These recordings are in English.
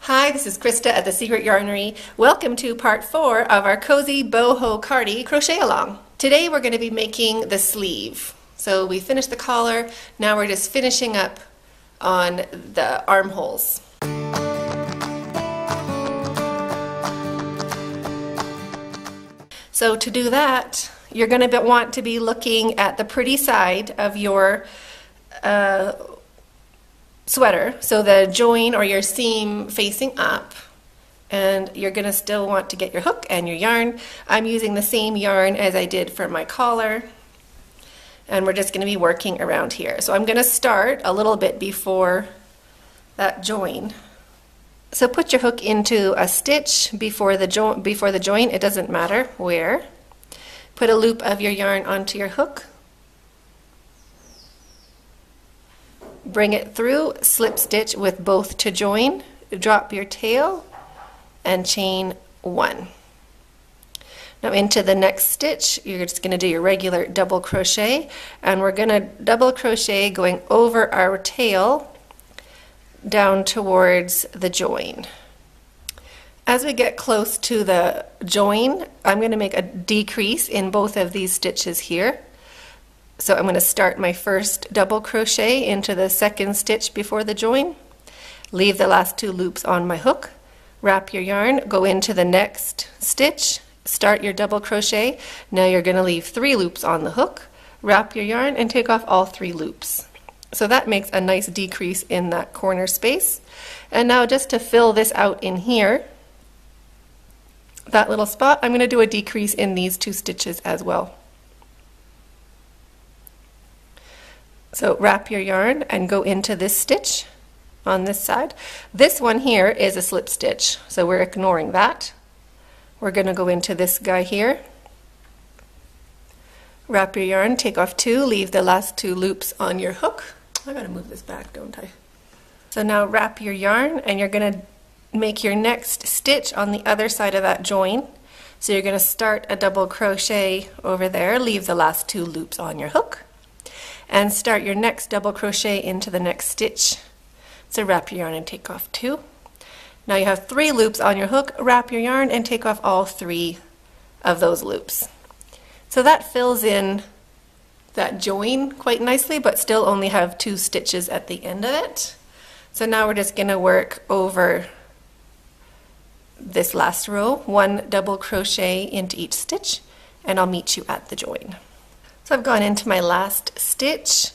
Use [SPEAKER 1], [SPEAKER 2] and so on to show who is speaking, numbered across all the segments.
[SPEAKER 1] Hi, this is Krista at The Secret Yarnery. Welcome to part 4 of our cozy boho Cardi crochet along. Today we're going to be making the sleeve. So we finished the collar, now we're just finishing up on the armholes. So to do that, you're going to want to be looking at the pretty side of your sweater, so the join or your seam facing up, and you're going to still want to get your hook and your yarn. I'm using the same yarn as I did for my collar, and we're just going to be working around here. So I'm going to start a little bit before that join. So put your hook into a stitch before the join, it doesn't matter where. Put a loop of your yarn onto your hook. Bring it through, slip stitch with both to join, drop your tail, and chain 1. Now into the next stitch, you're just going to do your regular double crochet, and we're going to double crochet going over our tail down towards the join. As we get close to the join, I'm going to make a decrease in both of these stitches here. So I'm going to start my first double crochet into the second stitch before the join, leave the last 2 loops on my hook, wrap your yarn, go into the next stitch, start your double crochet. Now you're going to leave 3 loops on the hook, wrap your yarn, and take off all 3 loops. So that makes a nice decrease in that corner space. And now just to fill this out in here, that little spot, I'm going to do a decrease in these 2 stitches as well. So wrap your yarn and go into this stitch on this side. This one here is a slip stitch, so we're ignoring that. We're going to go into this guy here. Wrap your yarn, take off 2, leave the last 2 loops on your hook. I gotta move this back, don't I? So now wrap your yarn, and you're going to make your next stitch on the other side of that join. So you're going to start a double crochet over there, leave the last 2 loops on your hook, and start your next double crochet into the next stitch. So wrap your yarn and take off 2. Now you have 3 loops on your hook, wrap your yarn and take off all 3 of those loops. So that fills in that join quite nicely, but still only have 2 stitches at the end of it. So now we're just going to work over this last row, 1 double crochet into each stitch, and I'll meet you at the join. So I've gone into my last stitch,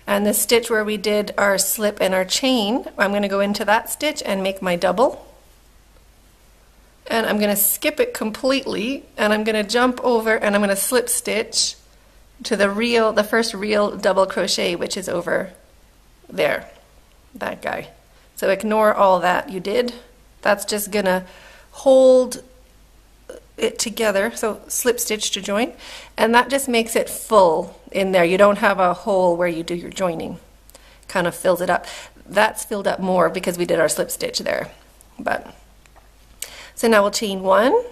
[SPEAKER 1] and the stitch where we did our slip and our chain, I'm going to go into that stitch and make my double. And I'm going to skip it completely, and I'm going to jump over and I'm going to slip stitch to the first real double crochet, which is over there, that guy. So ignore all that you did. That's just going to hold it together, so slip stitch to join, and that just makes it full in there. You don't have a hole where you do your joining, kind of fills it up. That's filled up more because we did our slip stitch there. But so now we'll chain 1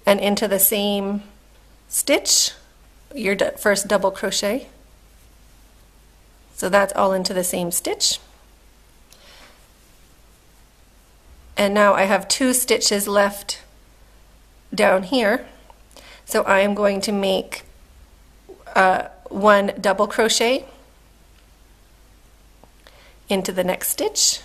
[SPEAKER 1] and into the same stitch your first double crochet. So that's all into the same stitch, and now I have 2 stitches left down here, so I am going to make 1 double crochet into the next stitch,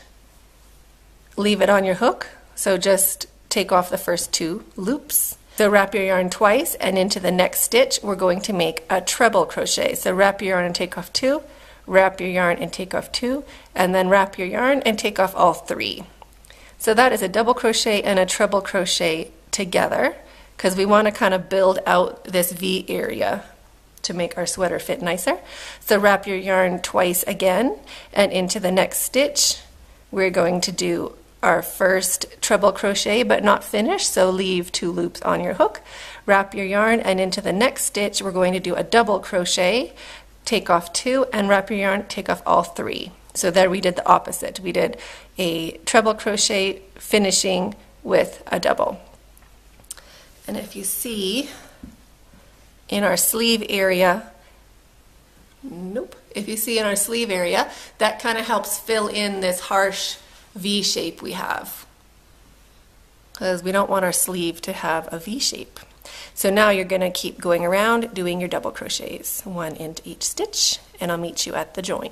[SPEAKER 1] leave it on your hook, so just take off the first 2 loops. So wrap your yarn twice, and into the next stitch we're going to make a treble crochet. So wrap your yarn and take off 2, wrap your yarn and take off 2, and then wrap your yarn and take off all 3. So that is a double crochet and a treble crochet together, because we want to kind of build out this V area to make our sweater fit nicer. So wrap your yarn twice again, and into the next stitch we're going to do our first treble crochet but not finish, so leave 2 loops on your hook, wrap your yarn, and into the next stitch we're going to do a double crochet, take off 2, and wrap your yarn, take off all 3. So there we did the opposite. We did a treble crochet finishing with a double. And if you see in our sleeve area, if you see in our sleeve area, that kind of helps fill in this harsh V shape we have. because we don't want our sleeve to have a V shape. So now you're going to keep going around doing your double crochets, one into each stitch, and I'll meet you at the join.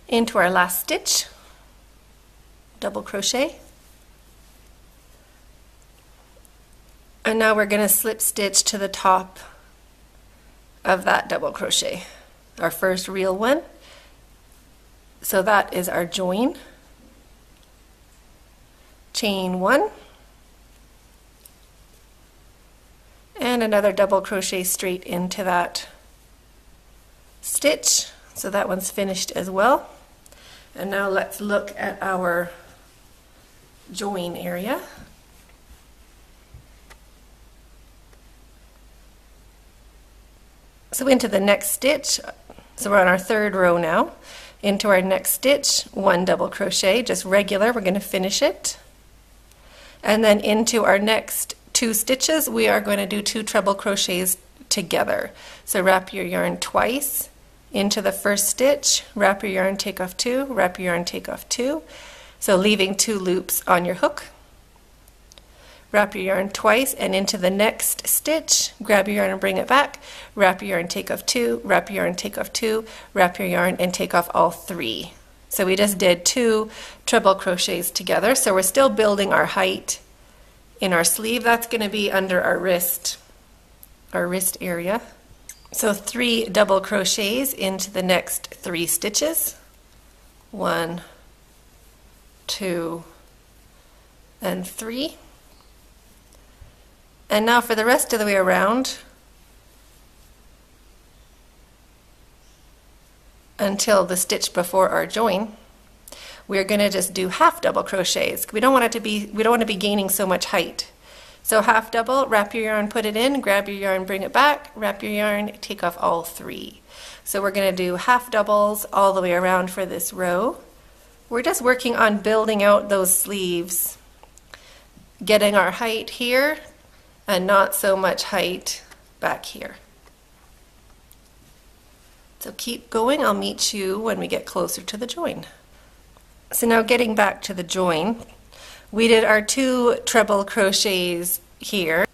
[SPEAKER 1] Into our last stitch, double crochet, and now we're going to slip stitch to the top of that double crochet, our first real one. So that is our join. Chain one, and another double crochet straight into that stitch. So that one's finished as well. And now let's look at our join area. So into the next stitch, so we're on our third row now. Into our next stitch, one double crochet, just regular, we're going to finish it. And then into our next two stitches, we are going to do two treble crochets together. So wrap your yarn twice into the first stitch, wrap your yarn, take off two, wrap your yarn, take off two. So leaving two loops on your hook. Wrap your yarn twice and into the next stitch, grab your yarn and bring it back, wrap your yarn, take off two, wrap your yarn, take off two, wrap your yarn and take off all three. So we just did two treble crochets together. So we're still building our height in our sleeve. That's going to be under our wrist area. So three double crochets into the next three stitches. 1, 2, and 3. And now for the rest of the way around, until the stitch before our join, we're going to just do half double crochets. We don't want to be gaining so much height. So half double, wrap your yarn, put it in, grab your yarn, bring it back, wrap your yarn, take off all three. So we're going to do half doubles all the way around for this row. We're just working on building out those sleeves, getting our height here and not so much height back here. So keep going, I'll meet you when we get closer to the join. So now getting back to the join, we did our two treble crochets here.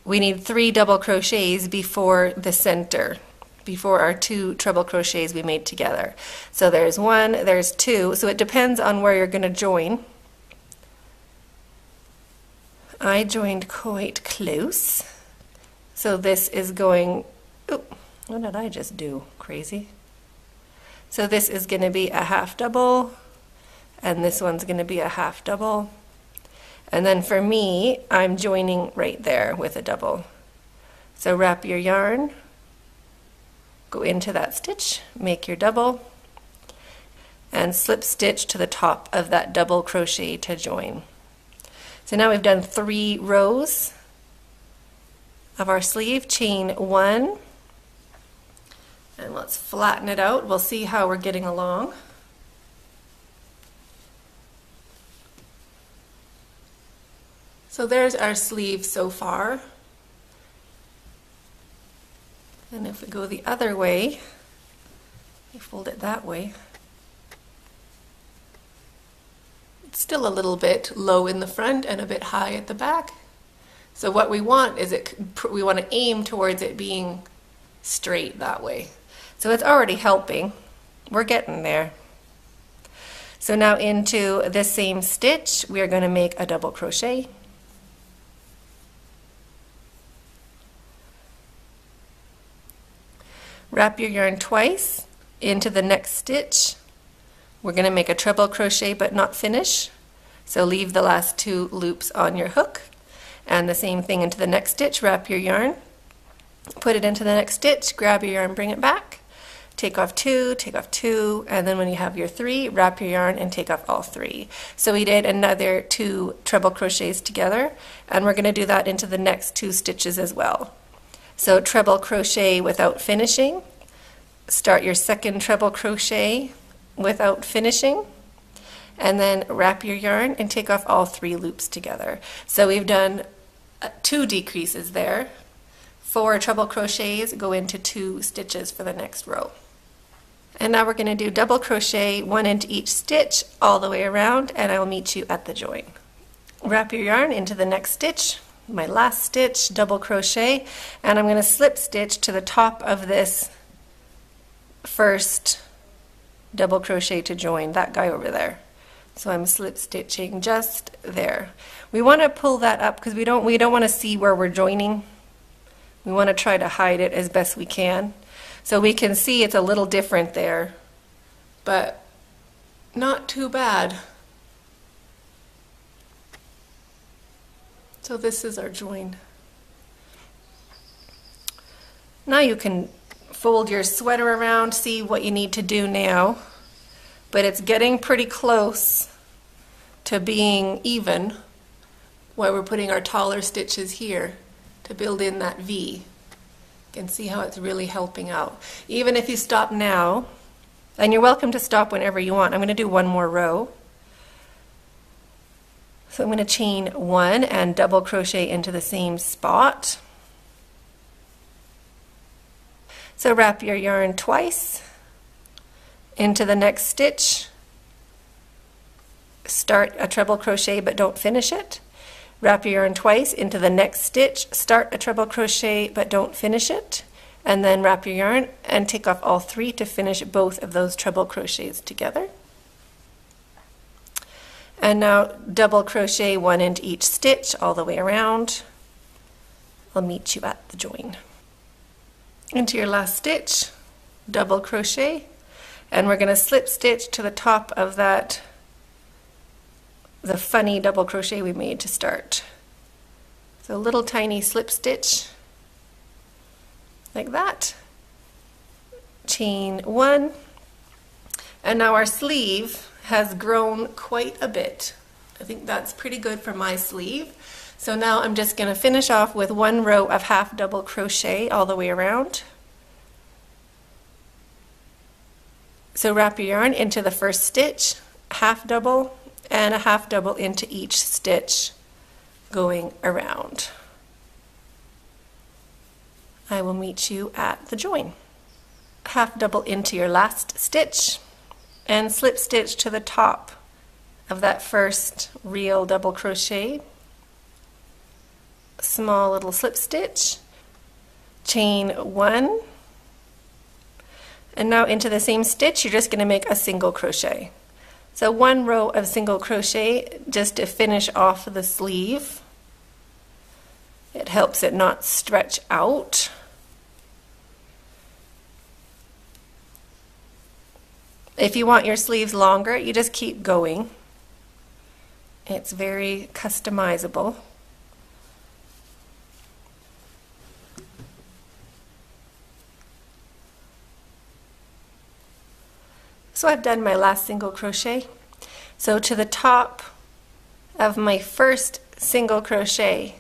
[SPEAKER 1] We need 3 double crochets before the center, before our 2 treble crochets we made together. So there's 1, there's 2, so it depends on where you're going to join. I joined quite close. So this is going, oh, what did I just do? Crazy. So this is going to be a half double, and this one's going to be a half double. And then for me, I'm joining right there with a double. So wrap your yarn, go into that stitch, make your double, and slip stitch to the top of that double crochet to join. So now we've done 3 rows of our sleeve, chain 1, and let's flatten it out. We'll see how we're getting along. So there's our sleeve so far. And if we go the other way, we fold it that way. It's still a little bit low in the front and a bit high at the back. So what we want is we want to aim towards it being straight that way. So it's already helping. We're getting there. So now into this same stitch, we are going to make a double crochet. Wrap your yarn twice into the next stitch. We're going to make a treble crochet but not finish. So leave the last 2 loops on your hook. And the same thing into the next stitch. Wrap your yarn, put it into the next stitch, grab your yarn, bring it back. Take off 2, and then when you have your 3, wrap your yarn and take off all 3. So we did another 2 treble crochets together, and we're going to do that into the next 2 stitches as well. So treble crochet without finishing, start your second treble crochet without finishing, and then wrap your yarn and take off all 3 loops together. So we've done 2 decreases there. 4 treble crochets go into 2 stitches for the next row. And now we're going to do double crochet 1 into each stitch all the way around, and I will meet you at the join. Wrap your yarn into the next stitch, my last stitch, double crochet, and I'm going to slip stitch to the top of this first double crochet to join that guy over there. So I'm slip stitching just there. We want to pull that up because we don't want to see where we're joining. We want to try to hide it as best we can. So we can see it's a little different there, but not too bad. So this is our join. Now you can fold your sweater around, see what you need to do now, but it's getting pretty close to being even while we're putting our taller stitches here to build in that V. You can see how it's really helping out. Even if you stop now, and you're welcome to stop whenever you want. I'm going to do one more row. So I'm going to chain 1 and double crochet into the same spot. So wrap your yarn twice into the next stitch. Start a treble crochet but don't finish it. Wrap your yarn twice into the next stitch, start a treble crochet but don't finish it, and then wrap your yarn and take off all 3 to finish both of those treble crochets together. And now double crochet 1 into each stitch all the way around. I'll meet you at the join. Into your last stitch, double crochet, and we're going to slip stitch to the top of that, the funny double crochet we made to start. So a little tiny slip stitch like that. Chain 1, and now our sleeve has grown quite a bit. I think that's pretty good for my sleeve. So now I'm just going to finish off with 1 row of half double crochet all the way around. So wrap your yarn into the first stitch, half double, and a half double into each stitch going around. I will meet you at the join. Half double into your last stitch and slip stitch to the top of that first real double crochet. Small little slip stitch, chain 1, and now into the same stitch you're just going to make a single crochet. So 1 row of single crochet just to finish off the sleeve. It helps it not stretch out. If you want your sleeves longer, you just keep going. It's very customizable. So I've done my last single crochet. So to the top of my first single crochet,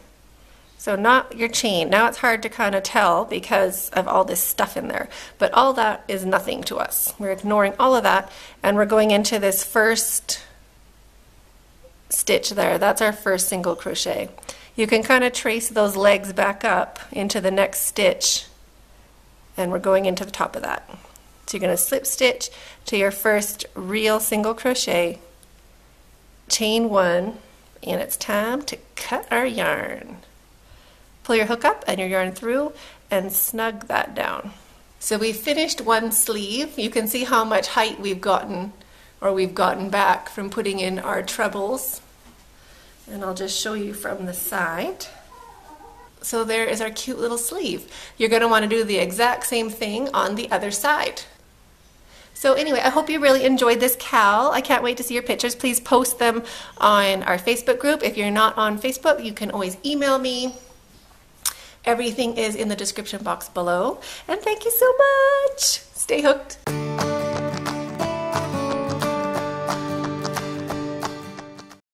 [SPEAKER 1] so not your chain. Now it's hard to kind of tell because of all this stuff in there, but all that is nothing to us. We're ignoring all of that and we're going into this first stitch there. That's our first single crochet. You can kind of trace those legs back up into the next stitch and we're going into the top of that. So you're going to slip stitch to your first real single crochet, chain 1, and it's time to cut our yarn. Pull your hook up and your yarn through and snug that down. So we finished one sleeve. You can see how much height we've gotten, or we've gotten back from putting in our trebles. And I'll just show you from the side. So there is our cute little sleeve. You're going to want to do the exact same thing on the other side. So anyway, I hope you really enjoyed this cowl. I can't wait to see your pictures. Please post them on our Facebook group. If you're not on Facebook, you can always email me. Everything is in the description box below. And thank you so much. Stay hooked.